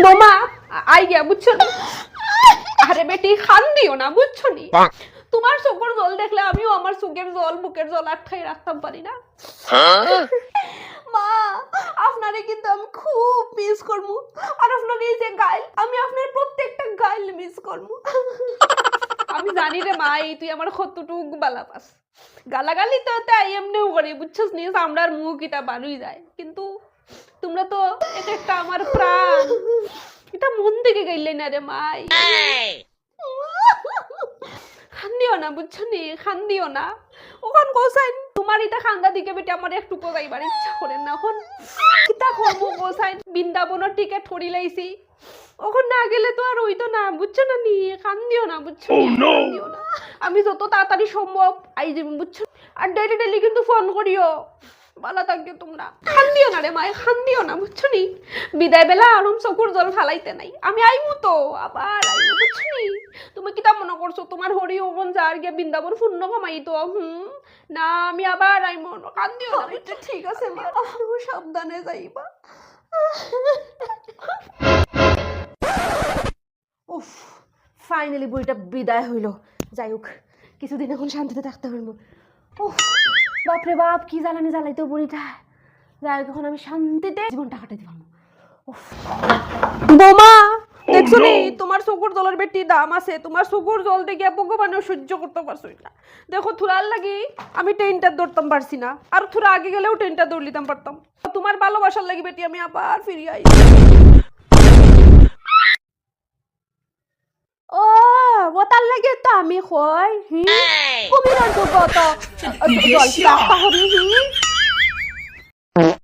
বোমা আই গিয়া বুঝছো নি? আরে বেটি খান দিও না বুঝছো নি? তোমার চোখের জল দেখলে আমিও আমার চোখের জল বুকের জল আটকাই রাখতাম পারি না। মা আপনারে কিন্তু আমি খুব মিস করবো, আর আপনার এই যে গাইল, আমি আপনার প্রত্যেকটা গাইল মিস করবো। আমি জানি রে মা, এই তুই আমার কতটুক বালা পাস। গালাগালি তো তাই এমনিও করি বুঝছস নি, আমরার মুখ এটা বানুই যায়, কিন্তু তোমরা তো এক একটা আমার প্রাণ, এটা মন থেকে গাইলে না রে মাই। খান্দিও না বুঝছো নি, খান্দিও না। ওখান গোসাইন তোমার এটা খান্দা দিকে বেটে আমার একটু কোজাইবার ইচ্ছা করে না। এখন কিতা করবো গোসাইন, বৃন্দাবনের টিকিট ঠড়ি লাইছি, ওখান না গেলে তো আর হইতো না বুঝছো না নি। খান্দিও না বুঝছো, খান্দিও না। আমি যত তাড়াতাড়ি সম্ভব আই যাবো বুঝছো, আর ডেলি ডেলি কিন্তু ফোন করিও, ভালো থাকবে তোমরা। খান্দিও না রে মায়, খান্দিও না বুঝছো নি। বিদায় বেলা আরম চকুর জল ফালাইতে নাই, আমি আইমু তো আবার আইমু বুঝছো নি। তুমি কিতা মনে করছো তোমার হরি ওগন যার গিয়ে বৃন্দাবন শূন্য কমাই তো? না, আমি আবার আইমু, কান্দিও না। ঠিক আছে মা, সাবধানে যাইবা। উফ, ফাইনালি বইটা বিদায় হইল। যাই হোক, কিছুদিন এখন শান্তিতে থাকতে পারবো। উফ, বাপরে বাপ, কি জ্বালানি জ্বালাইতো বুড়িটা। যাই হোক, এখন আমি শান্তিতে জীবনটা কাটাইতে পারবো। বোমা দেখছো নি, তোমার চকুর জলের বেটি দাম আছে। তোমার চকুর জল দেখে ভগবানও সহ্য করতে পারছো না। দেখো থুরার লাগি আমি ট্রেনটা দৌড়তাম পারছি না, আর থুরা আগে গেলেও ট্রেনটা দৌড় লিতাম পারতাম। তোমার ভালোবাসার লাগি বেটি আমি আবার ফিরে আই। ও ওটার লাগে তো আমি কই কুমিরের তো কত জল পাহরি